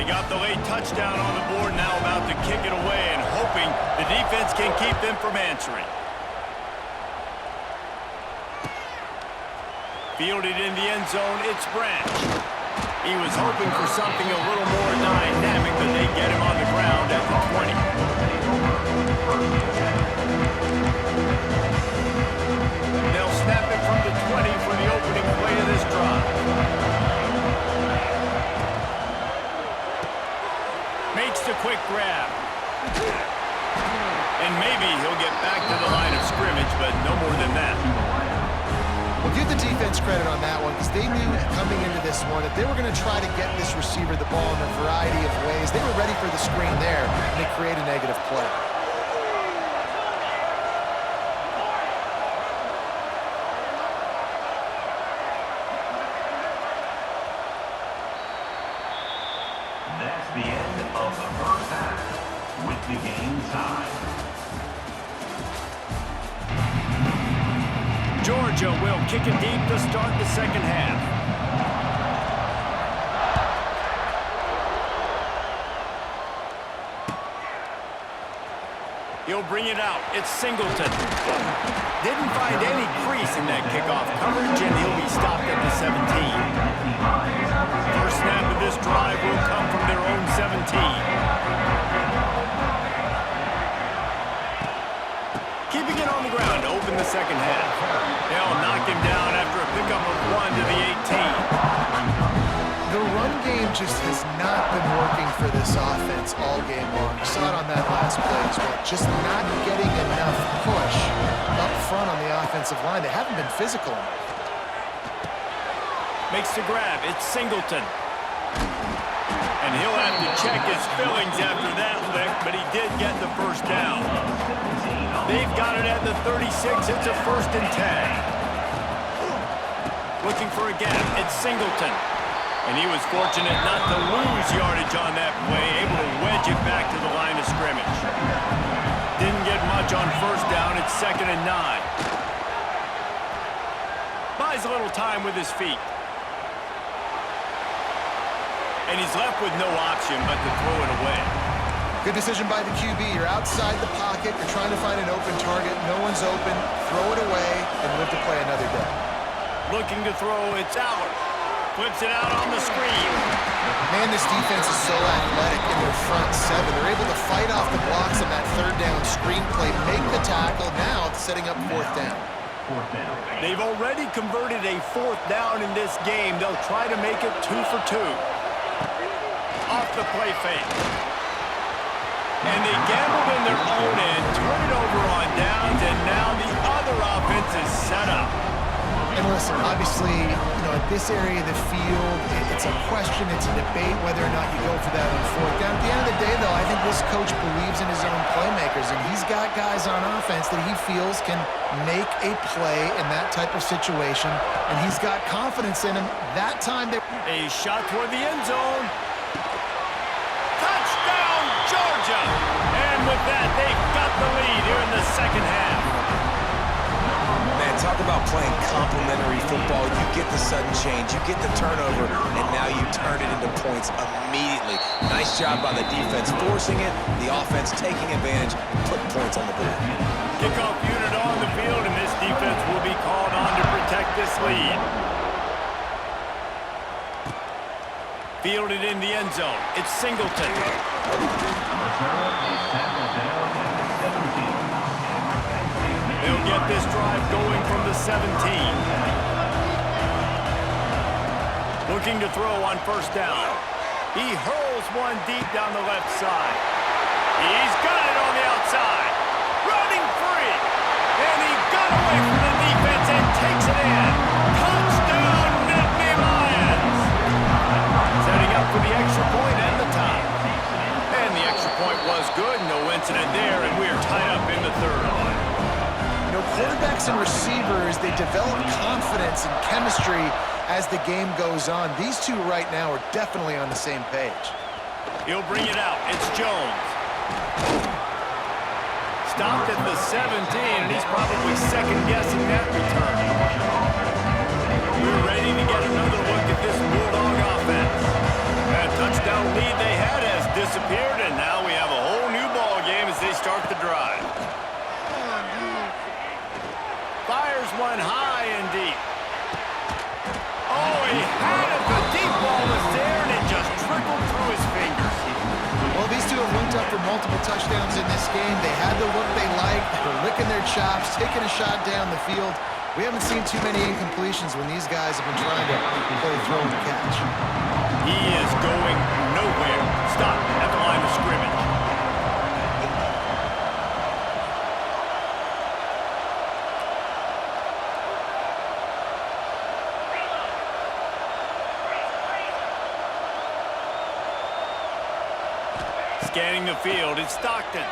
They got the late touchdown on the board, now about to kick it away and hoping the defense can keep them from answering. Fielded in the end zone, it's Branch. He was hoping for something a little more dynamic, but they get him on the ground at the 20. They'll snap it from the 20 for the opening play of this drive. Makes the quick grab. And maybe he'll get back to the line of scrimmage, but no more than that. Well, give the defense credit on that one because they knew coming into this one that they were going to try to get this receiver the ball in a variety of ways. They were ready for the screen there, and they create a negative play. That's the end of the first half with the game tied. Georgia will kick it deep to start the second half. He'll bring it out. It's Singleton. Didn't find any crease in that kickoff coverage, and he'll be stopped at the 17. First snap of this drive will come from their own 17. Keeping it on the ground to open the second half. They'll knock him down after a pickup of 1 to the 18. The run game just has not been working for this offense all game long. You saw it on that last play as well. Just not getting enough push up front on the offensive line. They haven't been physical enough. Makes the grab. It's Singleton. And he'll have to check his fillings after that lick, but he did get the first down. They've got it at the 36. It's a 1st and 10. Looking for a gap. It's Singleton. And he was fortunate not to lose yardage on that play, able to wedge it back to the line of scrimmage. Didn't get much on first down. It's 2nd and 9. Buys a little time with his feet. And he's left with no option but to throw it away. Good decision by the QB. You're outside the pocket. You're trying to find an open target. No one's open. Throw it away and live to play another day. Looking to throw. It's Aller. Flips it out on the screen. Man, this defense is so athletic in their front 7. They're able to fight off the blocks on that 3rd down screen play, make the tackle. Now it's setting up 4th down. They've already converted a 4th down in this game. They'll try to make it 2 for 2. Off the play fake. And they gambled in their own end, turn it over on downs, and now the other offense is set up. And listen, obviously, at this area of the field, it's a question, it's a debate whether or not you go for that on 4th down. At the end of the day, though, I think this coach believes in his own playmakers, and he's got guys on offense that he feels can make a play in that type of situation, and he's got confidence in him. That time, a shot toward the end zone. Touchdown, Georgia! And with that, they've got the lead here in the second half. Man, talk about playing complementary football. You get the sudden change, you get the turnover, and now you turn it into points immediately. Nice job by the defense forcing it, the offense taking advantage, putting points on the board. Kickoff unit on the field, and this defense will be called on to protect this lead. Fielded in the end zone. It's Singleton. They'll get this drive going from the 17. Looking to throw on 1st down. He hurls one deep down the left side. He's got it on the outside. Running free. And he got away from the defense and takes it in. Touchdown, Nittany Lions. Setting up for the extra point and the tie. And the extra point was good. No incident there, and we're tied up in the 3rd. Quarterbacks and receivers, they develop confidence and chemistry as the game goes on. These two right now are definitely on the same page. He'll bring it out. It's Jones. Stopped at the 17, and he's probably second-guessing that return. We're ready to get another look at this Bulldog offense. A touchdown lead they chops, taking a shot down the field. We haven't seen too many incompletions when these guys have been trying to play throw and catch. He is going nowhere. Stop at the line of scrimmage. Scanning the field, it's Stockton.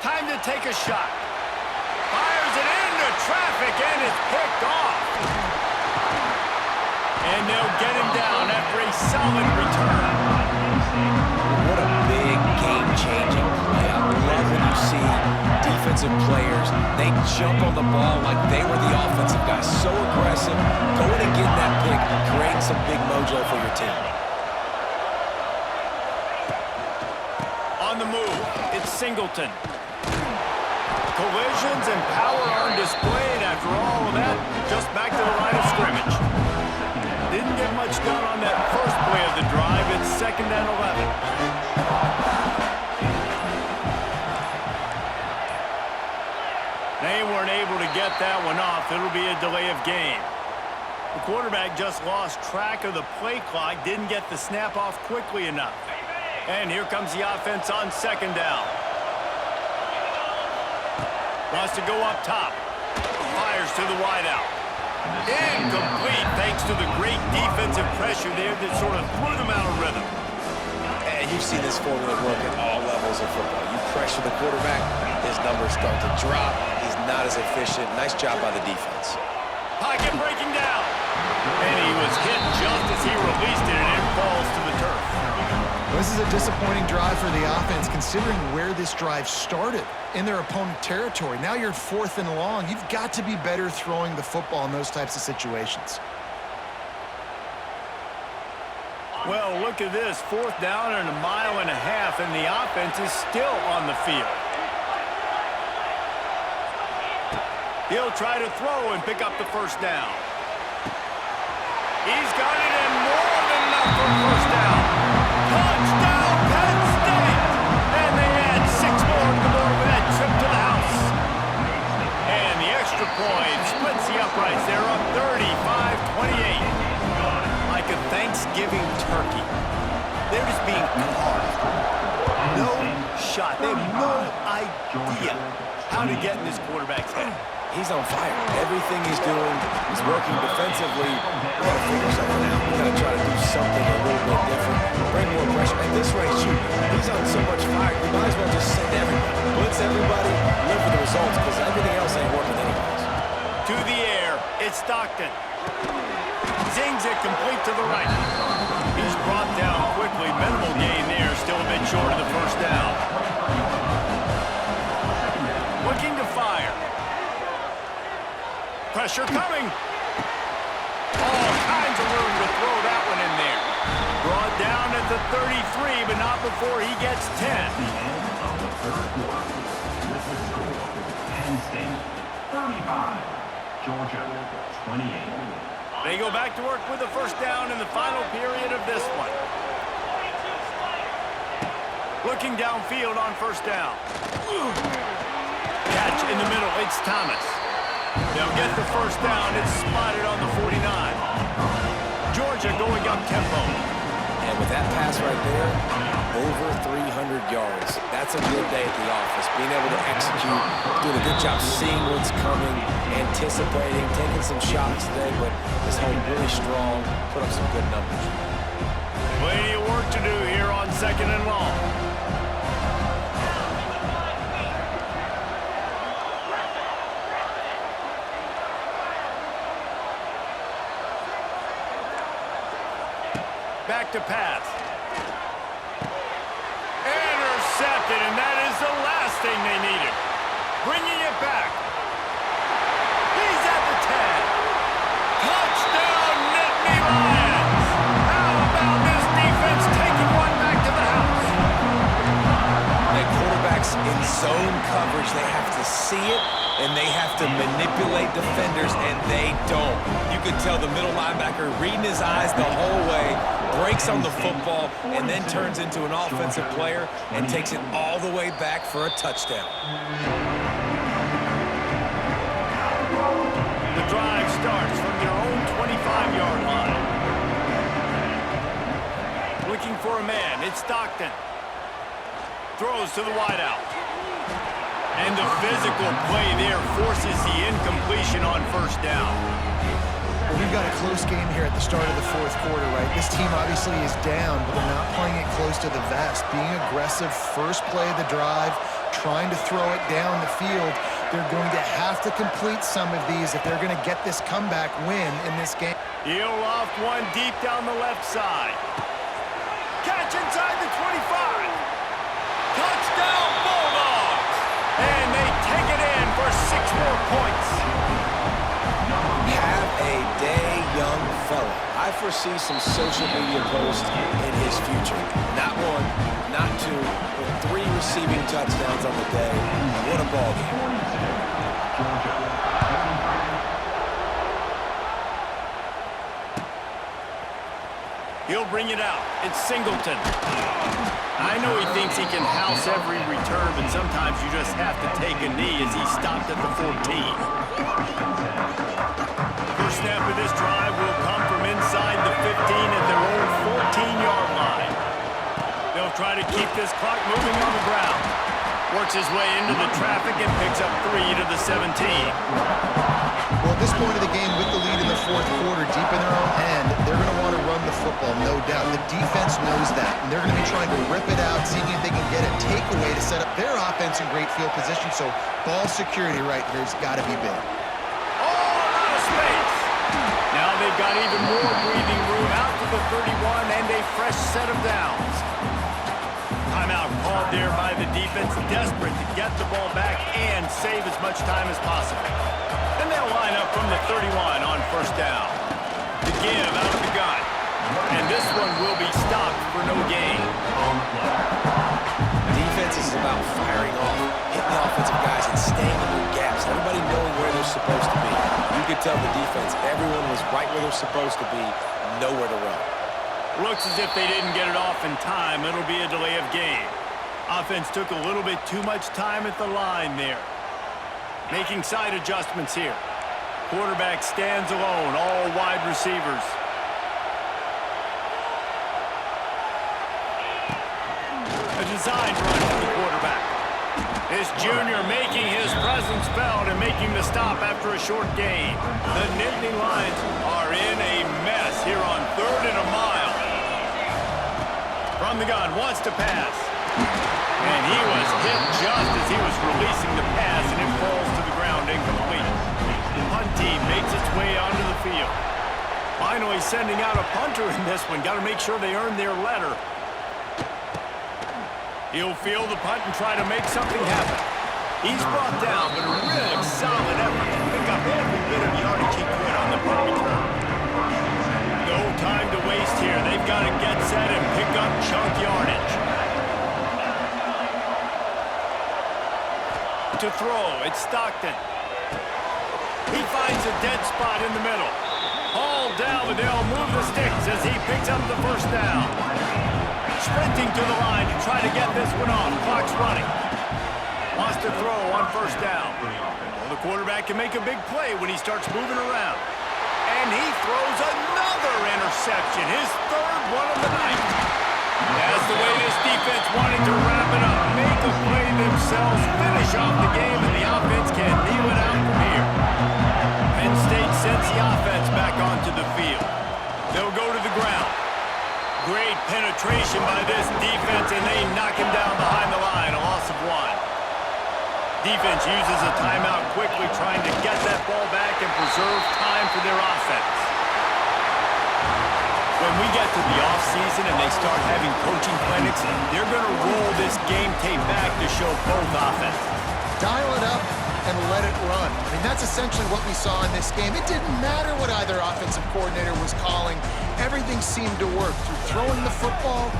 Time to take a shot. Fires it into traffic, and it's picked off. And they'll get him down after a solid return. What a big game-changing play. I love when you see defensive players, they jump on the ball like they were the offensive guys. So aggressive, going and getting that pick, creating some big mojo for your team. On the move, it's Singleton. Collisions and power on display, and after all of that, just back to the line of scrimmage. Didn't get much done on that first play of the drive. It's 2nd and 11. They weren't able to get that one off. It'll be a delay of game. The quarterback just lost track of the play clock, didn't get the snap off quickly enough. And here comes the offense on 2nd down. Wants to go up top. Fires to the wideout. Incomplete thanks to the great defensive pressure there that sort of threw them out of rhythm. And you've seen this formula work at all levels of football. You pressure the quarterback, his numbers start to drop. He's not as efficient. Nice job by the defense. Pocket breaking down. And he was hit just as he released it, and it falls to the turf. This is a disappointing drive for the offense, considering where this drive started, in their opponent territory. Now you're 4th and long. You've got to be better throwing the football in those types of situations. Well, look at this. 4th down and 1.5 miles, and the offense is still on the field. He'll try to throw and pick up the 1st down. He's got it, and more than enough for a 1st down. Touchdown, Penn State! And they add 6 more to the board with that trip to the house. And the extra point splits the uprights. They're up 35-28. Like a Thanksgiving turkey. They're just being carved. No shot. They have no idea how to get in this quarterback's head. He's on fire. Everything he's doing is working defensively. We've got to figure something out. We've got to try to do something a little bit different. Bring more pressure. At this rate, shoot, he's on so much fire. You might as well just send everybody. Blitz everybody, live for the results, because everything else ain't working anyways. To the air, it's Stockton. Zings it complete to the right. He's brought down quickly. Minimal gain there, still a bit short of the 1st down. Looking to fire. Pressure coming. All kinds of room to throw that one in there. Brought down at the 33, but not before he gets 10. The end of the 3rd quarter. With the score, Penn State 35, Georgia 28. They go back to work with the 1st down in the final period of this one. Looking downfield on 1st down. Catch in the middle, it's Thomas. They'll get the 1st down. It's spotted on the 49. Georgia going up tempo. And with that pass right there, over 300 yards. That's a good day at the office. Being able to execute, doing a good job seeing what's coming, anticipating, taking some shots today, but this home really strong, put up some good numbers. Plenty of work to do here on 2nd and long. Back to pass. Intercepted, and that is the last thing they needed. Bringing it back. He's at the 10. Touchdown, Nittany Lions. How about this defense taking one back to the house? And quarterbacks in zone coverage, they have to see it, and they have to manipulate defenders, and they don't. You could tell the middle linebacker reading his eyes the whole way, breaks on the football, and then turns into an offensive player and takes it all the way back for a touchdown. drive starts from their own 25-yard line. Looking for a man. It's Stockton. Throws to the wideout. And the physical play there forces the incompletion on first down. Well, we've got a close game here at the start of the fourth quarter, right? This team obviously is down, but they're not playing it close to the vest. Being aggressive, first play of the drive, trying to throw it down the field. They're going to have to complete some of these if they're going to get this comeback win in this game. He'll loft one deep down the left side. Catch inside the 25. Touchdown Bulldogs! And they take it in for 6 more points. Have a day, young fella. I foresee some social media posts in his future. Not one, not two, but 3 receiving touchdowns on the day. What a ball game. He'll bring it out. It's Singleton. I know he thinks he can house every return, but sometimes you just have to take a knee as he stopped at the 14. First snap of this drive will come from inside the 15 at their own 14-yard line. They'll try to keep this clock moving on the ground. Works his way into the traffic and picks up 3 to the 17. Well, at this point of the game, with the lead in the fourth quarter, deep in their own end, they're going to want to run the football, no doubt. The defense knows that, and they're going to be trying to rip it out, seeing if they can get a takeaway to set up their offense in great field position. So ball security right here has got to be big. All out of space. Now they've got even more breathing room out to the 31 and a fresh set of downs. Timeout called there by the defense, desperate to get the ball back and save as much time as possible. And they'll line up from the 31 on first down. The give out of the gun. And this one will be stopped for no gain. Defense is about firing off, hitting the offensive guys and staying in their gaps. Everybody knowing where they're supposed to be. You could tell the defense, everyone was right where they're supposed to be, nowhere to run. Looks as if they didn't get it off in time. It'll be a delay of game. Offense took a little bit too much time at the line there. Making side adjustments here. Quarterback stands alone, all wide receivers. A designed run from the quarterback. This junior making his presence felt and making the stop after a short gain. The Nittany Lions are in a mess here on 3rd and a mile. From the gun, wants to pass. And he was hit just as he was releasing the pass, and it falls to the ground incomplete. The punt team makes its way onto the field. Finally sending out a punter in this one. Got to make sure they earn their letter. He'll field the punt and try to make something happen. He's brought down, but a really solid effort to pick up every bit of yardage he could on the punt return. No time to waste here. They've got to get set and pick up chunk yardage. To throw, it's Stockton. He finds a dead spot in the middle. Hauled down, but they'll move the sticks as he picks up the first down. Sprinting to the line to try to get this one off. Clock's running. Wants to throw on first down. Well, the quarterback can make a big play when he starts moving around. And he throws another interception, his 3rd one of the night. That's the way this defense wanted to wrap it up. Make a play themselves, finish off the game, and the offense can kneel it out from here. Penn State sends the offense back onto the field. They'll go to the ground. Great penetration by this defense, and they knock him down behind the line, a loss of 1. Defense uses a timeout quickly, trying to get that ball back and preserve time for their offense. When we get to the offseason and they start having coaching clinics, they're going to roll this game tape back to show both offenses. Dial it up and let it run. I mean, that's essentially what we saw in this game. It didn't matter what either offensive coordinator was calling. Everything seemed to work through throwing the football